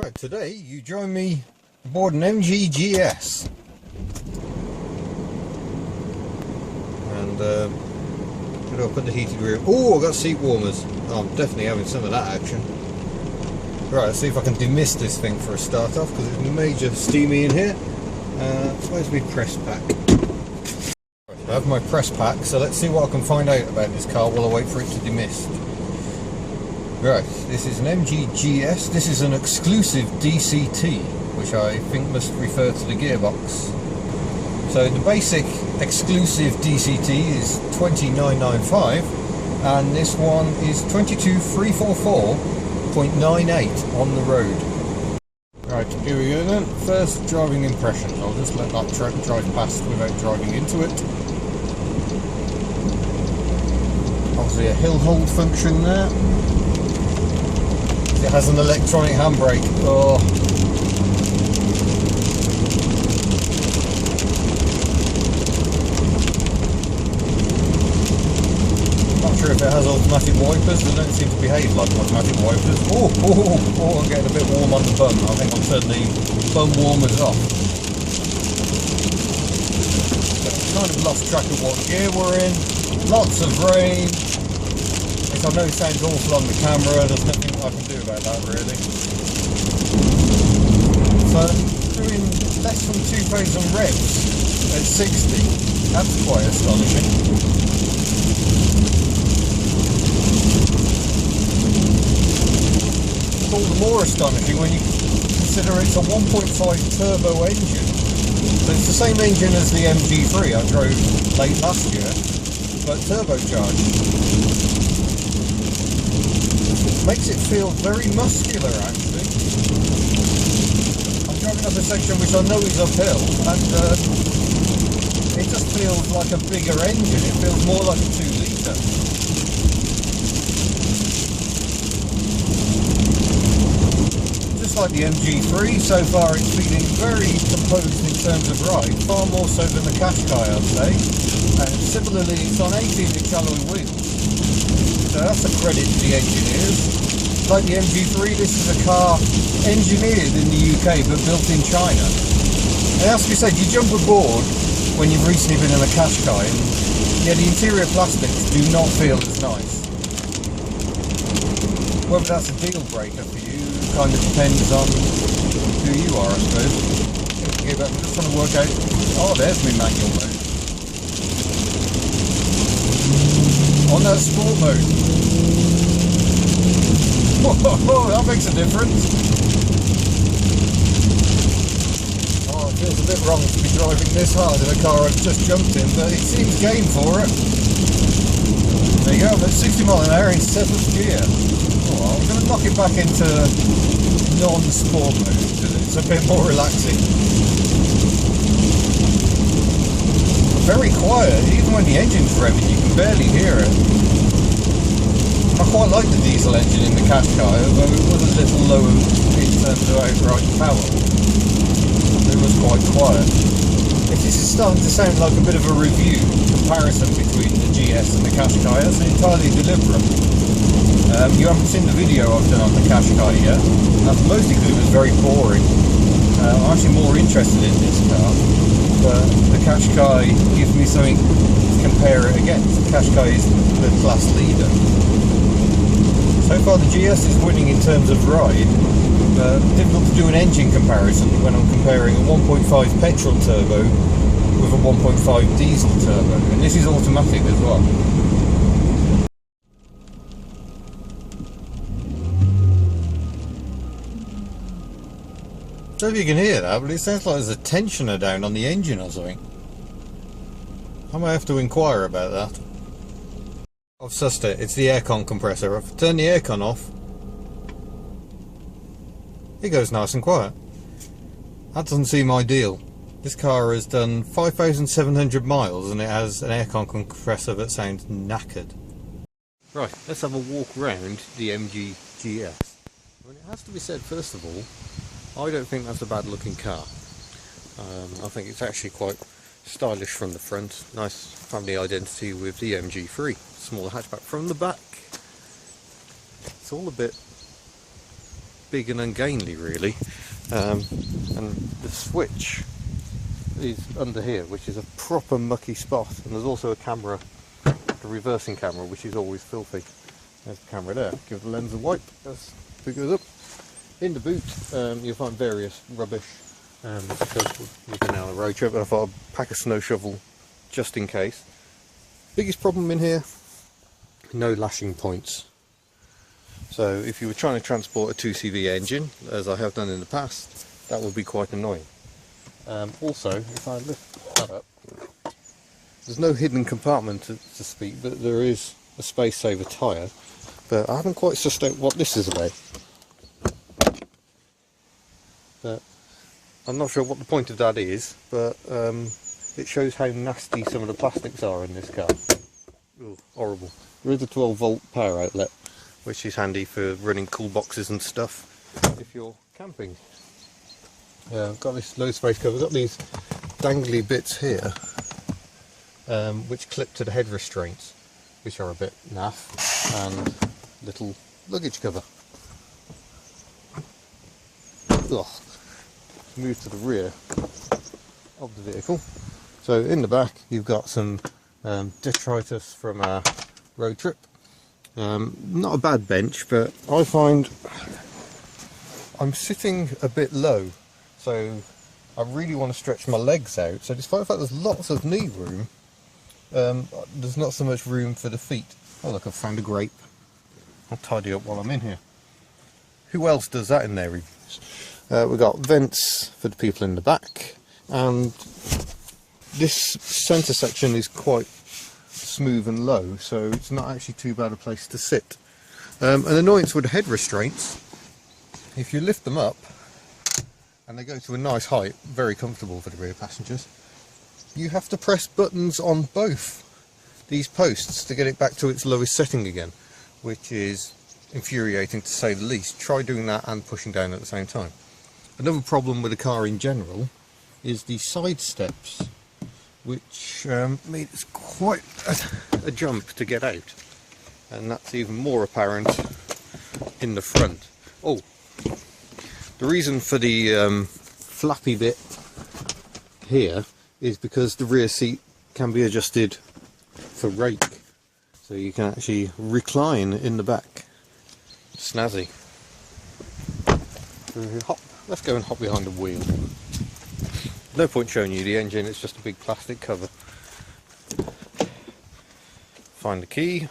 Right, today you join me aboard an MGGS. And where do I put the heated rear? Oh, I've got seat warmers. Oh, I'm definitely having some of that action. Right, let's see if I can demist this thing for a start off, because it's major steamy in here. It's supposed to be press pack. I have my press pack, so let's see what I can find out about this car while I wait for it to demist. Right, this is an MGGS. This is an exclusive DCT, which I think must refer to the gearbox. So the basic exclusive DCT is 20995, and this one is 22344.98 on the road. Right, here we go then. First driving impressions. I'll just let that truck drive past without driving into it. Obviously a hill hold function there. It has an electronic handbrake. Oh. Not sure if it has automatic wipers. They don't seem to behave like automatic wipers. Oh, I'm getting a bit warm on the bum. I think I'll turn the bum warmers off. Kind of lost track of what gear we're in. Lots of rain. Which I know sounds awful on the camera. There's nothing I can do about that really. So doing less than 2,000 revs at 60. That's quite astonishing. It's all the more astonishing when you consider it's a 1.5 turbo engine. So it's the same engine as the MG3 I drove late last year, but turbocharged. Makes it feel very muscular actually. I'm driving up a section which I know is uphill, and it just feels like a bigger engine. It feels more like a 2 litre. Just like the MG3, so far it's feeling very composed in terms of ride, far more so than the Qashqai I'd say. And similarly it's on 18-inch alloy wheels. So that's a credit to the engineers. Like the MG3, this is a car engineered in the UK but built in China. And as we said, you jump aboard when you've recently been in a Qashqai, and yeah, the interior plastics do not feel as nice. Whether that's a deal breaker for you kind of depends on who you are, I suppose. Okay, but I'm just trying to work out. Oh, there's my manual mode. On that sport mode. Oh, that makes a difference. Oh, it feels a bit wrong to be driving this hard in a car I've just jumped in, but it seems game for it. There you go, I'm at 60 miles an hour in 7th gear. Oh, I'm going to knock it back into non-sport mode because it's a bit more relaxing. Very quiet, even when the engine's revving, you can barely hear it. I quite like the diesel engine in the Qashqai, although it was a little low in terms of outright power. It was quite quiet. If this is starting to sound like a bit of a review comparison between the GS and the Qashqai, that's entirely deliberate. You haven't seen the video I've done on the Qashqai yet. That's mostly because it was very boring. I'm actually more interested in this car, but the Qashqai gives me something to compare it against. The Qashqai is the class leader. So far the GS is winning in terms of ride, but difficult to do an engine comparison when I'm comparing a 1.5 petrol turbo with a 1.5 diesel turbo, and this is automatic as well. I don't know if you can hear that, but it sounds like there's a tensioner down on the engine or something. I might have to inquire about that. I've sussed it, it's the aircon compressor. If I turn the aircon off, it goes nice and quiet. That doesn't seem ideal. This car has done 5,700 miles and it has an aircon compressor that sounds knackered. Right, let's have a walk around the MG GS. I mean, it has to be said, first of all, I don't think that's a bad looking car. I think it's actually quite stylish from the front. Nice family identity with the MG3. Smaller hatchback from the back. It's all a bit big and ungainly really. And the switch is under here, which is a proper mucky spot, and there's also a camera, the reversing camera, which is always filthy. There's the camera there. Give the lens a wipe as it goes up. In the boot you'll find various rubbish, because we've been out on a road trip and I thought I'd pack a snow shovel just in case. Biggest problem in here, no lashing points. So if you were trying to transport a 2CV engine, as I have done in the past, that would be quite annoying. Also, if I lift that up, there's no hidden compartment to speak, but there is a space saver tyre. But I haven't quite sussed out what this is about. But I'm not sure what the point of that is, but it shows how nasty some of the plastics are in this car. Ooh, horrible. There is a 12 volt power outlet, which is handy for running cool boxes and stuff if you're camping. I've got this low space cover. I've got these dangly bits here, which clip to the head restraints, which are a bit naff, and little luggage cover. Ugh. Move to the rear of the vehicle. So in the back you've got some detritus from our road trip. Not a bad bench, but I find I'm sitting a bit low, so I really want to stretch my legs out. So despite the fact there's lots of knee room, there's not so much room for the feet. Oh look, I've found a grape. I'll tidy up while I'm in here. Who else does that in their reviews? We've got vents for the people in the back, and this centre section is quite smooth and low, so it's not actually too bad a place to sit. An annoyance with the head restraints, if you lift them up and they go to a nice height, very comfortable for the rear passengers, you have to press buttons on both these posts to get it back to its lowest setting again, which is infuriating to say the least. Try doing that and pushing down at the same time. Another problem with the car in general is the side steps, which made it quite a jump to get out, and that's even more apparent in the front. Oh, the reason for the flappy bit here is because the rear seat can be adjusted for rake, so you can actually recline in the back. Snazzy. Let's go and hop behind the wheel. No point showing you the engine, it's just a big plastic cover. Find the key.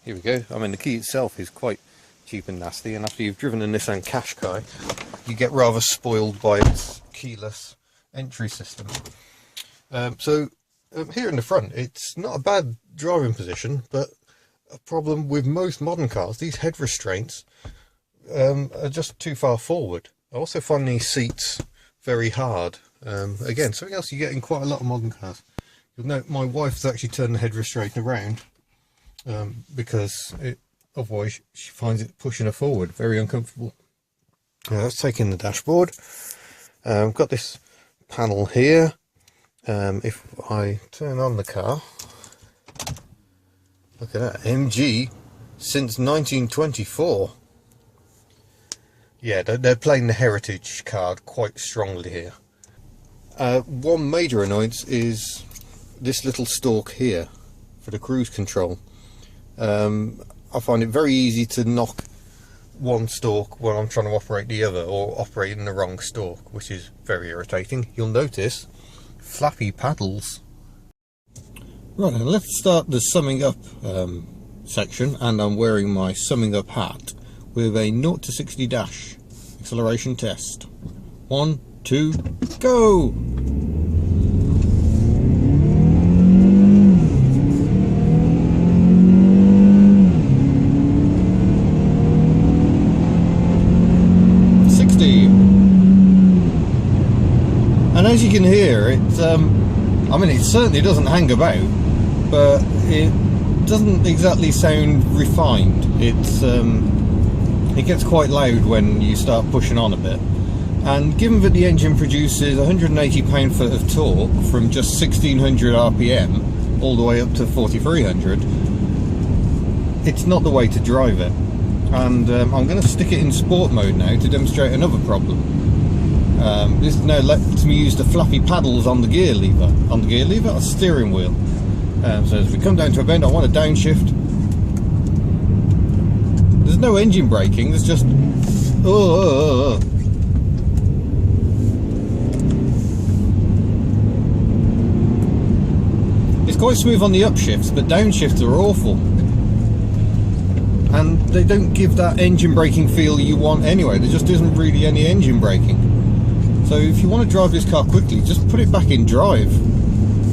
Here we go. I mean, the key itself is quite cheap and nasty, and after you've driven a Nissan Qashqai, you get rather spoiled by its keyless entry system. Here in the front, it's not a bad driving position, but a problem with most modern cars, these head restraints are just too far forward. I also find these seats very hard. Again, something else you get in quite a lot of modern cars. You'll note my wife's actually turned the head restraint around because otherwise she finds it pushing her forward. Very uncomfortable. Let's take in the dashboard. Got this panel here. If I turn on the car, look at that, MG since 1924. Yeah, they're playing the heritage card quite strongly here. One major annoyance is this little stalk here for the cruise control. I find it very easy to knock one stalk when I'm trying to operate the other, or operate in the wrong stalk, which is very irritating. You'll notice flappy paddles. Right, now let's start the summing up section, and I'm wearing my summing up hat with a 0 to 60 dash acceleration test. 1, 2, go! And as you can hear, it's I mean, it certainly doesn't hang about, but it doesn't exactly sound refined. It gets quite loud when you start pushing on a bit, and given that the engine produces 180 pound-foot of torque from just 1600 RPM all the way up to 4300, it's not the way to drive it. and I'm going to stick it in sport mode now to demonstrate another problem. This now lets me use the flappy paddles on the gear lever, or steering wheel. So as we come down to a bend, I want to downshift. There's no engine braking, there's just It's quite smooth on the upshifts, but downshifts are awful. And they don't give that engine braking feel you want anyway. There just isn't really any engine braking. So if you want to drive this car quickly, just put it back in drive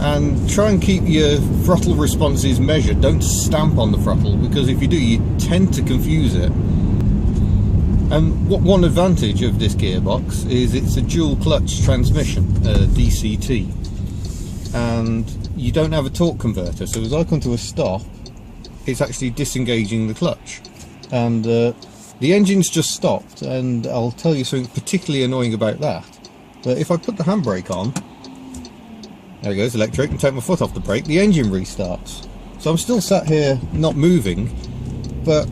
and try and keep your throttle responses measured. Don't stamp on the throttle, because if you do, you tend to confuse it. And one advantage of this gearbox is it's a dual clutch transmission, DCT, and you don't have a torque converter. So as I come to a stop, it's actually disengaging the clutch, and the engine's just stopped. And I'll tell you something particularly annoying about that. But if I put the handbrake on, there it goes, electric, and take my foot off the brake, the engine restarts. So I'm still sat here not moving, but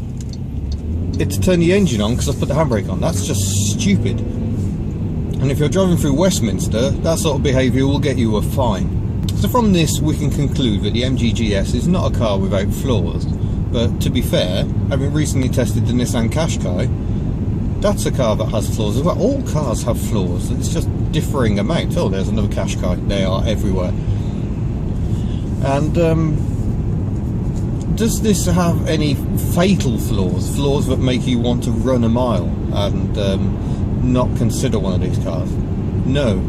it's to turn the engine on because I put the handbrake on. That's just stupid. And if you're driving through Westminster, that sort of behaviour will get you a fine. So from this we can conclude that the MG GS is not a car without flaws. But to be fair, having recently tested the Nissan Qashqai, that's a car that has flaws as well. All cars have flaws, it's just differing amounts. Oh, there's another Qashqai, they are everywhere. And does this have any fatal flaws? Flaws that make you want to run a mile and not consider one of these cars? No.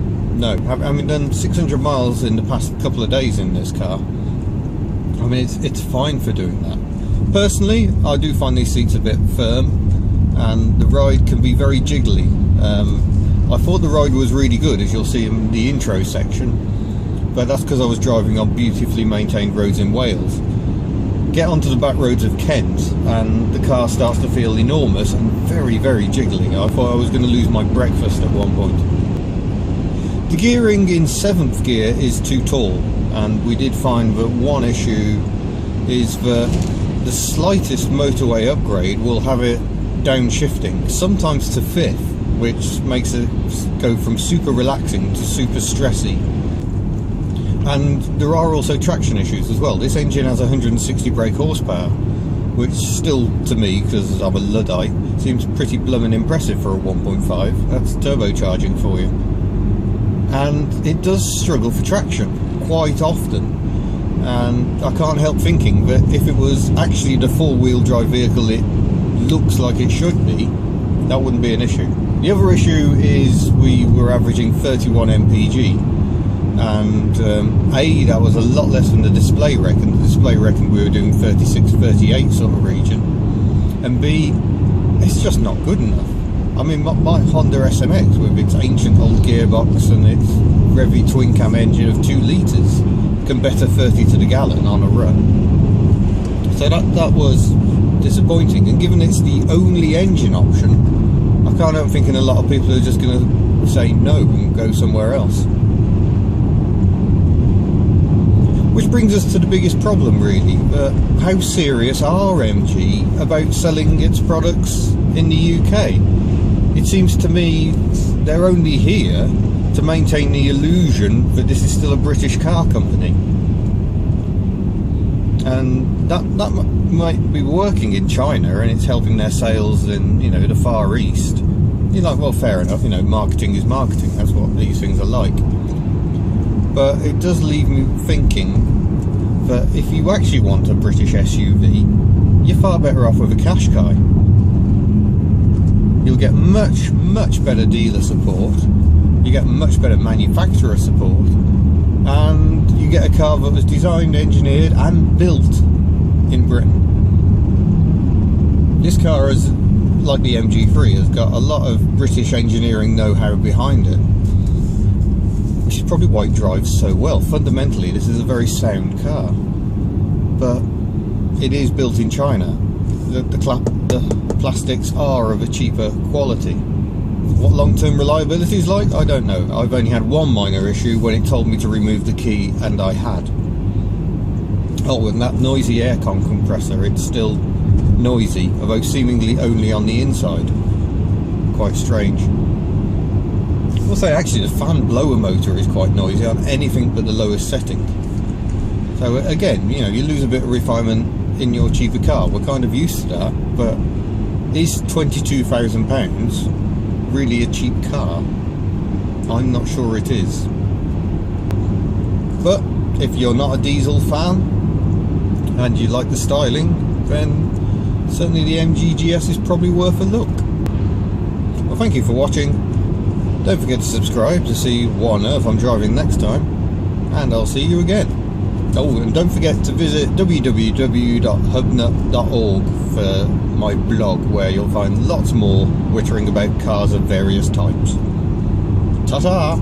Having done 600 miles in the past couple of days in this car, I mean, it's fine for doing that. Personally, I do find these seats a bit firm, and the ride can be very jiggly. I thought the ride was really good, as you'll see in the intro section, but that's because I was driving on beautifully maintained roads in Wales. Get onto the back roads of Kent and the car starts to feel enormous and very, very jiggly. I thought I was going to lose my breakfast at one point. The gearing in 7th gear is too tall, and we did find that one issue is that the slightest motorway upgrade will have it downshifting, sometimes to 5th, which makes it go from super relaxing to super stressy. And there are also traction issues as well. This engine has 160 brake horsepower, which still, to me, because I'm a Luddite, seems pretty blooming impressive for a 1.5. That's turbocharging for you. And it does struggle for traction quite often. And I can't help thinking that if it was actually the four-wheel drive vehicle it looks like it should be, that wouldn't be an issue. The other issue is we were averaging 31 mpg. And A, that was a lot less than the display reckon. The display reckoned we were doing 36, 38 sort of region. And B, it's just not good enough. I mean, my Honda SMX with its ancient old gearbox and its Revy twin cam engine of 2 litres can better 30 to the gallon on a run. So that was disappointing, and given it's the only engine option, I can't help thinking a lot of people are just going to say no and go somewhere else. Which brings us to the biggest problem, really. How serious are MG about selling its products in the UK? It seems to me they're only here to maintain the illusion that this is still a British car company. And that might be working in China, and it's helping their sales in, you know, the Far East. You're like, well, fair enough, you know, marketing is marketing, that's what these things are like. But it does leave me thinking that if you actually want a British SUV, you're far better off with a Qashqai. You'll get much, much better dealer support, you get much better manufacturer support, and you get a car that was designed, engineered and built in Britain. This car is, like the MG3, has got a lot of British engineering know-how behind it, which is probably why it drives so well. Fundamentally, this is a very sound car, but it is built in China. The plastics are of a cheaper quality. What long-term reliability is like, I don't know. I've only had one minor issue when it told me to remove the key, and I had. Oh, and that noisy aircon compressor, it's still noisy, although seemingly only on the inside. Quite strange. Also, actually, the fan blower motor is quite noisy on anything but the lowest setting. So again, you know, you lose a bit of refinement in your cheaper car. We're kind of used to that, but is £22,000 really a cheap car? I'm not sure it is. But if you're not a diesel fan and you like the styling, then certainly the MG GS is probably worth a look. Well, thank you for watching. Don't forget to subscribe to see what on earth I'm driving next time, and I'll see you again. Oh, and don't forget to visit www.hubnut.org for my blog, where you'll find lots more wittering about cars of various types. Ta-ta!